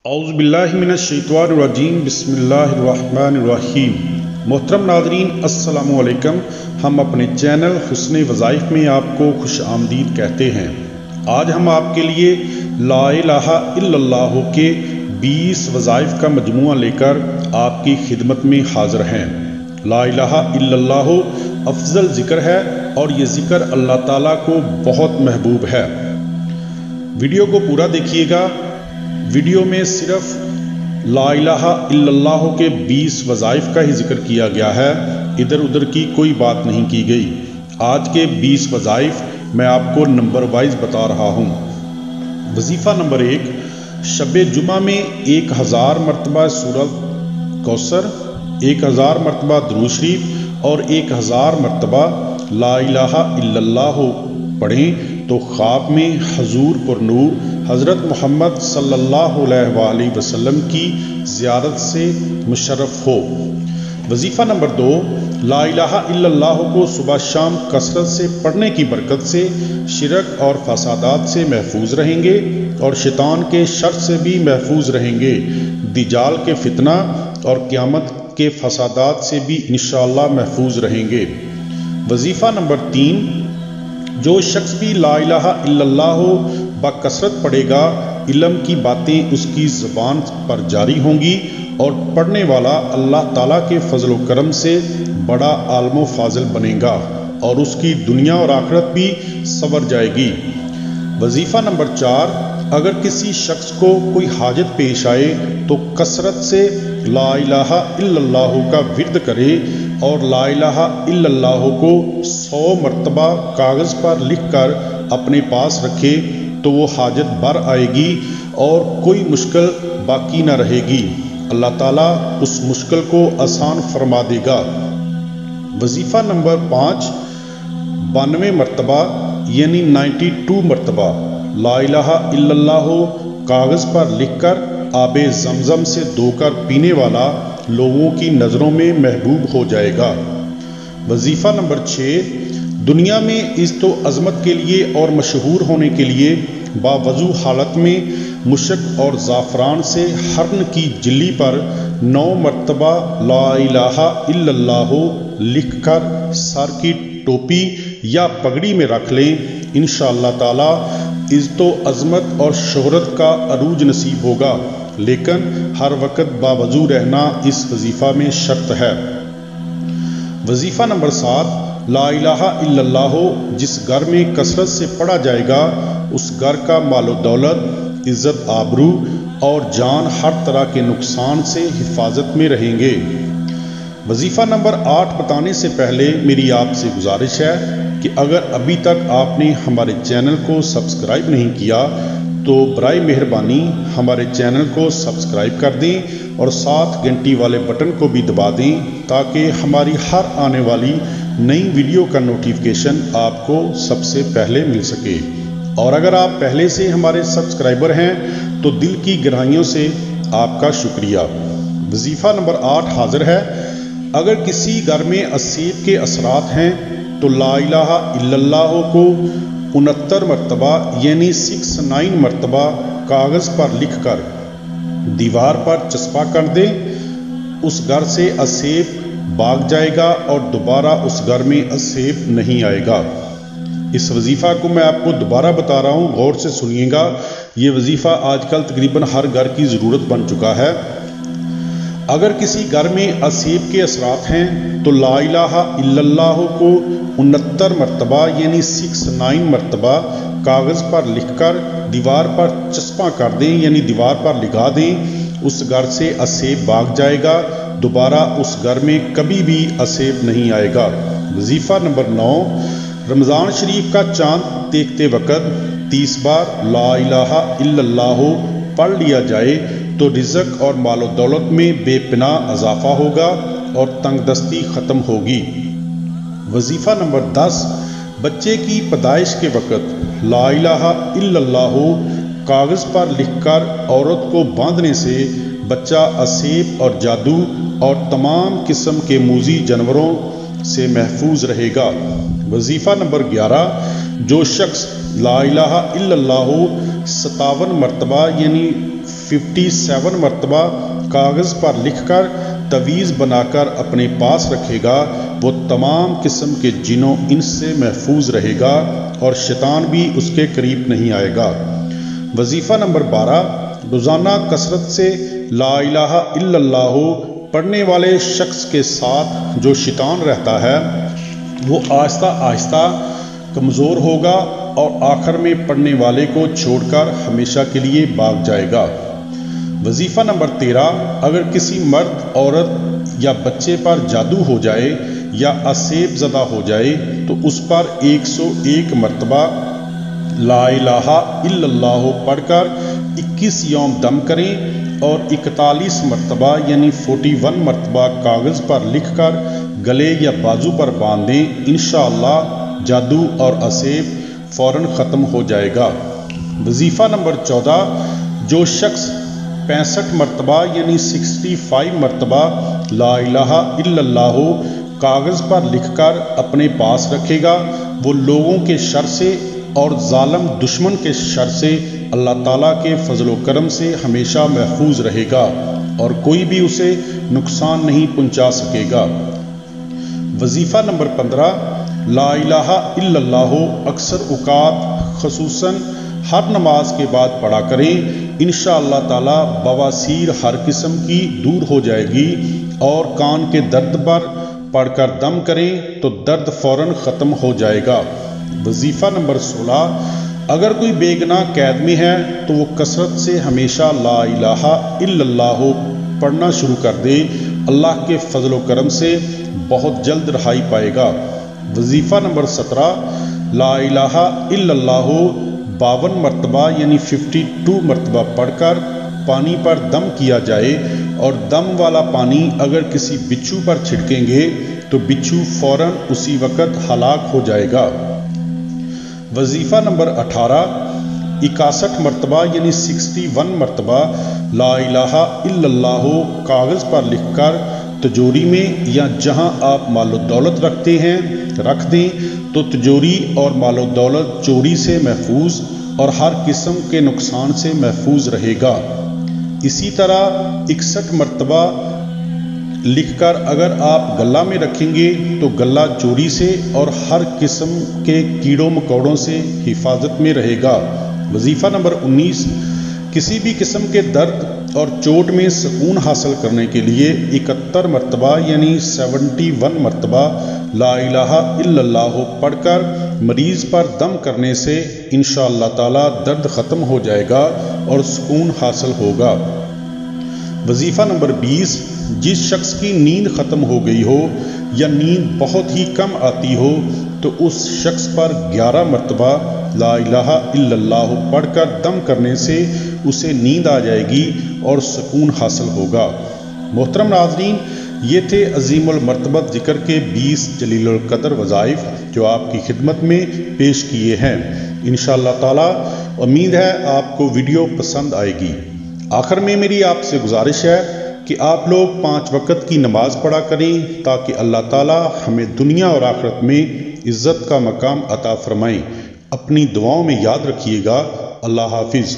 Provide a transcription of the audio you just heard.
اعوذ باللہ من الشیطان الرجیم بسم اللہ الرحمن الرحیم۔ محترم ناظرین السلام علیکم۔ ہم اپنے چینل حسن وظائف میں آپ کو خوش آمدید کہتے ہیں۔ آج ہم آپ کے لیے لا الہ الا اللہ کے 20 وظائف کا مجموعہ لے کر آپ کی خدمت میں حاضر ہیں۔ لا الہ الا اللہ افضل ذکر ہے اور یہ ذکر اللہ تعالیٰ کو بہت محبوب ہے۔ ویڈیو کو پورا دیکھیے گا۔ ویڈیو میں صرف لا الہ الا اللہ کے 20 وظائف کا ہی ذکر کیا گیا ہے، ادھر ادھر کی کوئی بات نہیں کی گئی۔ آج کے 20 وظائف میں آپ کو نمبر وائز بتا رہا ہوں۔ وظیفہ نمبر 1، شب جمعہ میں 1000 مرتبہ سورۃ کوثر، 1000 مرتبہ درود شریف اور 1000 مرتبہ لا الہ الا اللہ پڑھیں تو خواب میں حضور پر نور حضرت محمد صلی اللہ علیہ وآلہ وسلم کی زیارت سے مشرف ہو۔ وظیفہ نمبر 2، لا الہ الا اللہ کو صبح شام کثرت سے پڑھنے کی برکت سے شرک اور فسادات سے محفوظ رہیں گے اور شیطان کے شر سے بھی محفوظ رہیں گے، دجال کے فتنہ اور قیامت کے فسادات سے بھی انشاءاللہ محفوظ رہیں گے۔ وظیفہ نمبر 3، جو شخص بھی لا الہ الا اللہ بکثرت پڑھے گا، علم کی باتیں اس کی زبان پر جاری ہوں گی اور پڑھنے والا اللہ تعالیٰ کے فضل و کرم سے بڑا عالم و فاضل بنے گا اور اس کی دنیا اور آخرت بھی سنور جائے گی۔ وظیفہ نمبر 4، اگر کسی شخص کو کوئی حاجت پیش آئے تو کثرت سے لا الہ الا اللہ کا ورد کرے اور لا الہ الا اللہ کو 100 مرتبہ کاغذ پر لکھ کر اپنے پاس رکھے تو وہ حاجت بھر آئے گی اور کوئی مشکل باقی نہ رہے گی، اللہ تعالیٰ اس مشکل کو آسان فرما دے گا۔ وظیفہ نمبر 5، 92 مرتبہ یعنی 92 مرتبہ لا الہ الا اللہ کاغذ پر لکھ کر آب زمزم سے دھو کر پینے والا لوگوں کی نظروں میں محبوب ہو جائے گا۔ وظیفہ نمبر 6، دنیا میں عزت و عظمت کے لیے اور مشہور ہونے کے لیے باوضو حالت میں مشک اور زعفران سے ہرن کی جلی پر 9 مرتبہ لا الہ الا اللہ لکھ کر سر کی ٹوپی یا پگڑی میں رکھ لیں، انشاءاللہ تعالی عزت و عظمت اور شہرت کا عروج نصیب ہوگا، لیکن ہر وقت باوضو رہنا اس وظیفہ میں شرط ہے۔ وظیفہ نمبر 7، لا الہ الا اللہ جس گھر میں کثرت سے پڑھا جائے گا اس گھر کا مال و دولت، عزت آبرو اور جان ہر طرح کے نقصان سے حفاظت میں رہیں گے۔ وظیفہ نمبر 8 بتانے سے پہلے میری آپ سے گزارش ہے کہ اگر ابھی تک آپ نے ہمارے چینل کو سبسکرائب نہیں کیا تو برائے مہربانی ہمارے چینل کو سبسکرائب کر دیں اور ساتھ گھنٹی والے بٹن کو بھی دبا دیں تاکہ ہماری ہر آنے والی نئی ویڈیو کا نوٹیفیکیشن آپ کو سب سے پہلے مل سکے۔ اور اگر آپ پہلے سے ہمارے سبسکرائبر ہیں تو دل کی گہرائیوں سے آپ کا شکریہ۔ وظیفہ نمبر 8 حاضر ہے۔ اگر کسی گھر میں اسیب کے اثرات ہیں تو لا الہ الا اللہ کو 69 مرتبہ یعنی 69 مرتبہ کاغذ پر لکھ کر دیوار پر چسپاں کر دیں، اس گھر سے اسیب بھاگ جائے گا اور دوبارہ اس گھر میں اسیب نہیں آئے گا۔ اس وظیفہ کو میں آپ کو دوبارہ بتا رہا ہوں، غور سے سنیے گا۔ یہ وظیفہ آج کل تقریباً ہر گھر کی ضرورت بن چکا ہے۔ اگر کسی گھر میں اسیب کے اثرات ہیں تو لا الہ الا اللہ کو 69 مرتبہ یعنی 69 مرتبہ کاغذ پر لکھ کر دیوار پر چسپاں کر دیں یعنی دیوار پر لگا دیں، اس گھر سے اسیب بھاگ جائے گا، دوبارہ اس گھر میں کبھی بھی اسیب نہیں آئے گا۔ وظیفہ نمبر 9، رمضان شریف کا چاند دیکھتے وقت 30 بار لا الہ الا اللہ پڑھ لیا جائے تو رزق اور مال و دولت میں بے پناہ اضافہ ہوگا اور تنگ دستی ختم ہوگی۔ وظیفہ نمبر 10، بچے کی پیدائش کے وقت لا الہ الا اللہ کاغذ پر لکھ کر عورت کو باندھنے سے بچہ اسیب اور جادو اور تمام قسم کے موذی جانوروں سے محفوظ رہے گا۔ وظیفہ نمبر 11، جو شخص لا الہ الا اللہ 57 مرتبہ یعنی 57 مرتبہ کاغذ پر لکھ کر تویز بنا کر اپنے پاس رکھے گا وہ تمام قسم کے جنوں انس سے محفوظ رہے گا اور شیطان بھی اس کے قریب نہیں آئے گا۔ وظیفہ نمبر 12، روزانہ کثرت سے لا الہ الا اللہ پڑھنے والے شخص کے ساتھ جو شیطان رہتا ہے وہ آہستہ آہستہ کمزور ہوگا اور آخر میں پڑھنے والے کو چھوڑ کر ہمیشہ کے لیے بھاگ جائے گا۔ وظیفہ نمبر 13، اگر کسی مرد، عورت یا بچے پر جادو ہو جائے یا اسیب زدہ ہو جائے تو اس پر 101 مرتبہ لا الہ الا اللہ پڑھ کر 21 یوم دم کریں اور 41 مرتبہ یعنی 41 مرتبہ کاغذ پر لکھ کر گلے یا بازو پر باندھ دیں، انشاءاللہ جادو اور اسیب فوراً ختم ہو جائے گا۔ وظیفہ نمبر 14، جو شخص 65 مرتبہ یعنی 65 مرتبہ لا الہ الا اللہ کاغذ پر لکھ کر اپنے پاس رکھے گا وہ لوگوں کے شر سے اور ظالم دشمن کے شر سے اللہ تعالیٰ کے فضل و کرم سے ہمیشہ محفوظ رہے گا اور کوئی بھی اسے نقصان نہیں پہنچا سکے گا۔ وظیفہ نمبر 15، لا الہ الا اللہ اکثر اوقات خصوصاً ہر نماز کے بعد پڑھا کریں، انشاءاللہ تعالیٰ بواسیر ہر قسم کی دور ہو جائے گی، اور کان کے درد پر پڑھ کر دم کریں تو درد فوراً ختم ہو جائے گا۔ وظیفہ نمبر 16، اگر کوئی بے گناہ قید میں ہے تو وہ کثرت سے ہمیشہ لا الہ الا اللہ پڑھنا شروع کر دے، اللہ کے فضل و کرم سے بہت جلد رہائی پائے گا۔ وظیفہ نمبر 17، لا الہ الا اللہ 52 مرتبہ یعنی 52 مرتبہ پڑھ کر پانی پر دم کیا جائے، اور دم والا پانی اگر کسی بچھو پر چھڑکیں گے تو بچھو فوراً اسی وقت ہلاک ہو جائے گا۔ وظیفہ نمبر 18، 61 مرتبہ یعنی 61 مرتبہ لا الہ الا اللہ کاغذ پر لکھ کر تجوری میں یا جہاں آپ مال و دولت رکھتے ہیں رکھ دیں تو تجوری اور مال و دولت چوری سے محفوظ اور ہر قسم کے نقصان سے محفوظ رہے گا۔ اسی طرح 61 مرتبہ لکھ کر اگر آپ گلہ میں رکھیں گے تو گلہ چوری سے اور ہر قسم کے کیڑوں مکوڑوں سے حفاظت میں رہے گا۔ وظیفہ نمبر 19، کسی بھی قسم کے درد اور چوٹ میں سکون حاصل کرنے کے لیے 71 مرتبہ یعنی 71 مرتبہ لا الہ الا اللہ پڑھ کر مریض پر دم کرنے سے انشاءاللہ تعالی درد ختم ہو جائے گا اور سکون حاصل ہوگا۔ وظیفہ نمبر 20، جس شخص کی نیند ختم ہو گئی ہو یا نیند بہت ہی کم آتی ہو تو اس شخص پر 11 مرتبہ لا الہ الا اللہ پڑھ کر دم کرنے سے اسے نیند آ جائے گی اور سکون حاصل ہوگا۔ محترم ناظرین، یہ تھے عظیم المرتبت ذکر کے 20 جلیل القدر وظائف جو آپ کی خدمت میں پیش کیے ہیں۔ انشاءاللہ تعالی امید ہے آپ کو ویڈیو پسند آئے گی۔ آخر میں میری آپ سے گزارش ہے کہ آپ لوگ 5 وقت کی نماز پڑھا کریں تاکہ اللہ تعالی ہمیں دنیا اور آخرت میں عزت کا مقام عطا فرمائیں۔ اپنی دعاؤں میں یاد رکھیے گا۔ اللہ حافظ۔